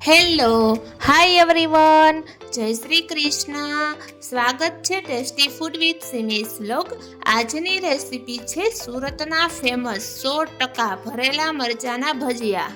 Hello, hi everyone, જય શ્રી કૃષ્ણ. સ્વાગત છે ટેસ્ટી ફૂડ વિથ સિમીઝ વ્લોગ. આજની રેસીપી છે સુરતના ફેમસ 100% ભરેલા મરચાંના ભજીયા.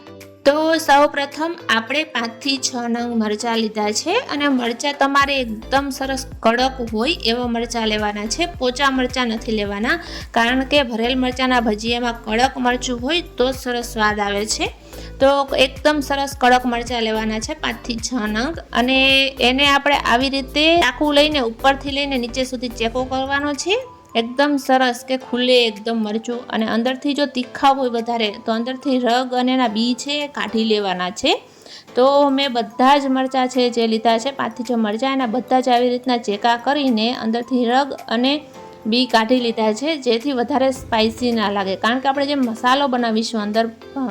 તો સૌ પ્રથમ આપણે 5 થી 6 નંગ મરચાં લીધા છે અને મરચાં તમારે એકદમ સરસ કડક હોય એવા મરચાં લેવાના છે. પોચા મરચાં નથી લેવાના, કારણ કે ભરેલ મરચાંના ભજીયામાં કડક મરચું હોય તો જ સરસ સ્વાદ આવે છે. તો એકદમ સરસ કડક મરચાં લેવાના છે 5 થી 6 નંગ, અને એને આપણે આવી રીતે ચાકુ લઈને ઉપરથી લઈને નીચે સુધી ચેકો કરવાનો છે. એકદમ સરસ કે ખુલ્લે એકદમ મરચું, અને અંદરથી જો તીખા હોય વધારે તો અંદરથી રગ અને એના બી છે એ કાઢી લેવાના છે. તો મેં બધા જ મરચાં છે જે લીધા છે 5 થી 6 મરચાં, એના બધા જ આવી રીતના ચેકા કરીને અંદરથી રગ અને બી કાઢી લીધા છે, જેથી વધારે સ્પાઇસી ના લાગે. કારણ કે આપણે જે મસાલો બનાવીશું અંદર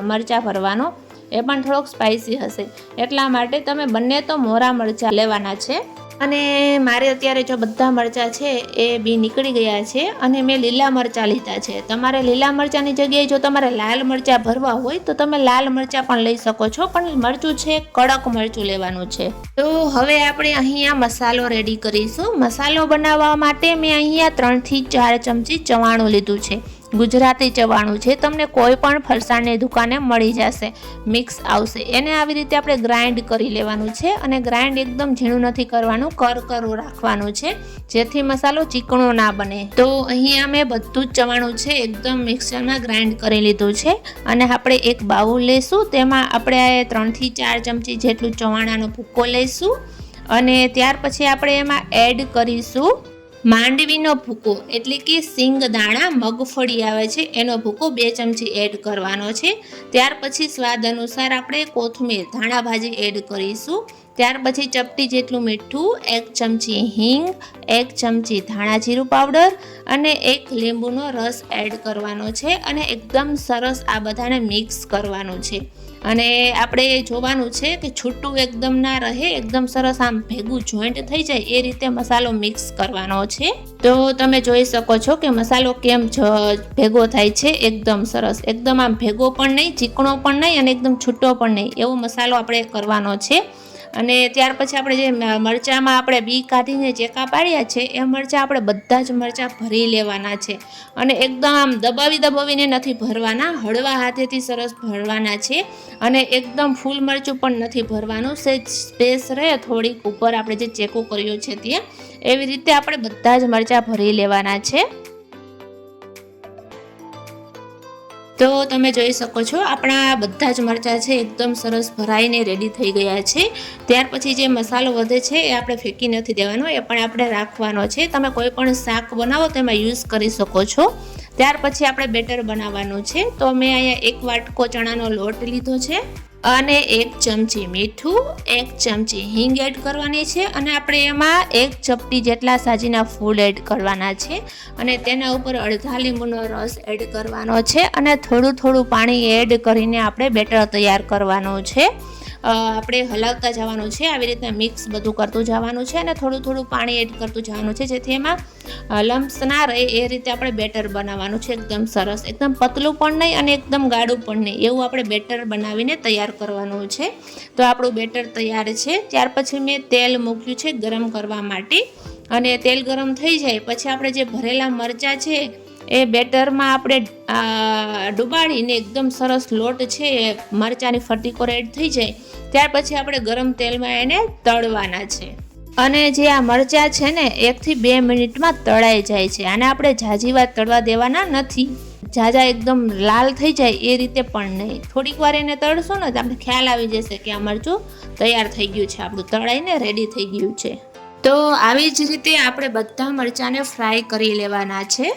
મરચાં ભરવાનો એ પણ થોડોક સ્પાઇસી હશે, એટલા માટે તમે બંને તો મોરા મરચાં લેવાના છે. અને મારે અત્યારે જો બધા મરચાં છે એ બી નીકળી ગયા છે, અને મેં લીલા મરચાં લીધા છે. તમારે લીલા મરચાંની જગ્યાએ જો તમારે લાલ મરચાં ભરવા હોય તો તમે લાલ મરચાં પણ લઈ શકો છો, પણ મરચું છે કડક મરચું લેવાનું છે. તો હવે આપણે અહીંયા મસાલો રેડી કરીશું. મસાલો બનાવવા માટે મેં અહીંયા 3 થી 4 ચમચી ચવાણું લીધું છે. ગુજરાતી ચવાણું છે, તમને કોઈ પણ ફરસાણની દુકાને મળી જશે, મિક્સ આવશે. એને આવી રીતે આપણે ગ્રાઇન્ડ કરી લેવાનું છે, અને ગ્રાઇન્ડ એકદમ ઝીણું નથી કરવાનું, કરકરું રાખવાનું છે, જેથી મસાલો ચીકણો ના બને. તો અહીંયા મેં બધું જ ચવાણું છે એકદમ મિક્સરમાં ગ્રાઇન્ડ કરી લીધું છે, અને આપણે એક બાઉલ લઈશું. તેમાં આપણે 3 થી 4 ચમચી જેટલું ચવાણાનો ભૂકો લઈશું, અને ત્યાર પછી આપણે એમાં એડ કરીશું માંડવીનો ભૂકો, એટલે કે સિંગ દાણા મગફળી આવે છે એનો ભૂકો 2 ચમચી એડ કરવાનો છે. ત્યાર પછી સ્વાદ અનુસાર આપણે કોથમીર ધાણા ભાજી એડ કરીશું. ત્યાર પછી ચપટી જેટલું મીઠું, 1 ચમચી હિંગ, 1 ચમચી ધાણા જીરું પાવડર અને 1 લીંબુનો રસ એડ કરવાનો છે, અને એકદમ સરસ આ બધાને મિક્સ કરવાનું છે. અને આપણે જોવાનું છે કે છૂટું એકદમ ના રહે, એકદમ સરસ આમ ભેગું જોઈન્ટ થઈ જાય એ રીતે મસાલો મિક્સ કરવાનો છે. તો તમે જોઈ શકો છો કે મસાલો કેમ ભેગો થાય છે, એકદમ સરસ, એકદમ આમ ભેગો પણ નહીં, ચીકણો પણ નહીં, અને એકદમ છૂટો પણ નહીં, એવો મસાલો આપણે કરવાનો છે. અને ત્યાર પછી આપણે જે મરચાંમાં આપણે બી કાઢીને ચેકા પાડ્યા છે એ મરચાં આપણે બધા જ મરચાં ભરી લેવાના છે, અને એકદમ આમ દબાવીને નથી ભરવાના, હળવા હાથેથી સરસ ભરવાના છે. અને એકદમ ફૂલ મરચું પણ નથી ભરવાનું, સેજ સ્પેસ રહે થોડીક ઉપર આપણે જે ચેકો કર્યો છે ત્યાં, એવી રીતે આપણે બધા જ મરચાં ભરી લેવાના છે. તો તમે જોઈ શકો છો આપણા બધા જ મરચાં છે એકદમ સરસ ભરાઈને રેડી થઈ ગયા છે. ત્યાર પછી જે મસાલો વધે છે એ આપણે ફેંકી નથી દેવાનો, એ પણ આપણે રાખવાનો છે. તમે કોઈ પણ શાક બનાવો તો એમાં યુઝ કરી શકો છો. ત્યાર પછી આપણે બેટર બનાવવાનું છે. તો મેં અહીંયા 1 વાટકો ચણાનો લોટ લીધો છે, અને 1 ચમચી મીઠું, 1 ચમચી હિંગ એડ કરવાની છે, અને આપણે એમાં 1 ચપટી જેટલા સાજીના ફૂલ એડ કરવાના છે, અને તેના ઉપર અડધા લીંબુનો રસ એડ કરવાનો છે, અને થોડું પાણી એડ કરીને આપણે બેટર તૈયાર કરવાનું છે. આપણે હલાવતા જવાનું છે, આવી રીતના મિક્સ બધું કરતું જવાનું છે, અને થોડું પાણી એડ કરતું જવાનું છે, જેથી એમાં લમ્સ ના રહે એ રીતે આપણે બેટર બનાવવાનું છે. એકદમ સરસ, એકદમ પતલું પણ નહીં અને એકદમ ગાઢું પણ નહીં, એવું આપણે બેટર બનાવીને તૈયાર કરવાનું છે. તો આપણું બેટર તૈયાર છે. ત્યાર પછી મેં તેલ મૂક્યું છે ગરમ કરવા માટે, અને તેલ ગરમ થઈ જાય પછી આપણે જે ભરેલા મરચાં છે એ બેટરમાં આપણે ડુબાડીને એકદમ સરસ લોટ છે એ મરચાંની ફરતી કોર એડ થઈ જાય ત્યાર પછી આપણે ગરમ તેલમાં એને તળવાના છે. અને જે આ મરચાં છે ને 1 થી 2 મિનિટમાં તળાઈ જાય છે. આને આપણે ઝાઝી વાર તળવા દેવાના નથી, ઝાઝા એકદમ લાલ થઈ જાય એ રીતે પણ નહીં. થોડીક વાર એને તળશું ને તો આપણે ખ્યાલ આવી જશે કે આ મરચું તૈયાર થઈ ગયું છે, આપણું તળાઈને રેડી થઈ ગયું છે. તો આવી જ રીતે આપણે બધા મરચાંને ફ્રાય કરી લેવાના છે.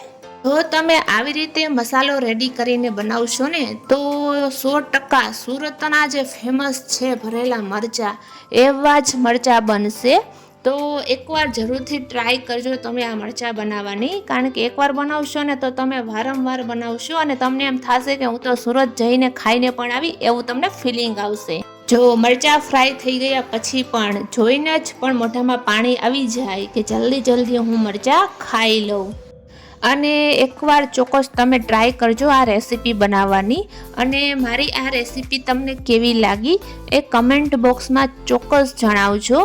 જો તમે આવી રીતે મસાલો રેડી કરીને બનાવશો ને તો 100% સુરતના જે ફેમસ છે ભરેલા મરચાં એવા જ મરચાં બનશે. તો એકવાર જરૂરથી ટ્રાય કરજો તમે આ મરચાં બનાવવાની, કારણ કે એકવાર બનાવશો ને તો તમે વારંવાર બનાવશો, અને તમને એમ થશે કે હું તો સુરત જઈને ખાઈને પણ આવી, એવું તમને ફિલિંગ આવશે. જો મરચાં ફ્રાય થઈ ગયા પછી પણ જોઈને જ પણ મોઢામાં પાણી આવી જાય કે જલ્દી હું મરચાં ખાઈ લઉં. અને એકવાર ચોક્કસ તમે ટ્રાય કરજો આ રેસીપી બનાવવાની. અને મારી આ રેસીપી તમને કેવી લાગી એ કમેન્ટ બોક્સમાં ચોક્કસ જણાવજો.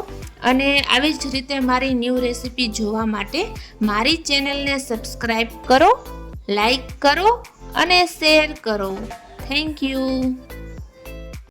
અને આવી જ રીતે મારી ન્યૂ રેસીપી જોવા માટે મારી ચેનલને સબસ્ક્રાઈબ કરો, લાઈક કરો અને શેર કરો. Thank you.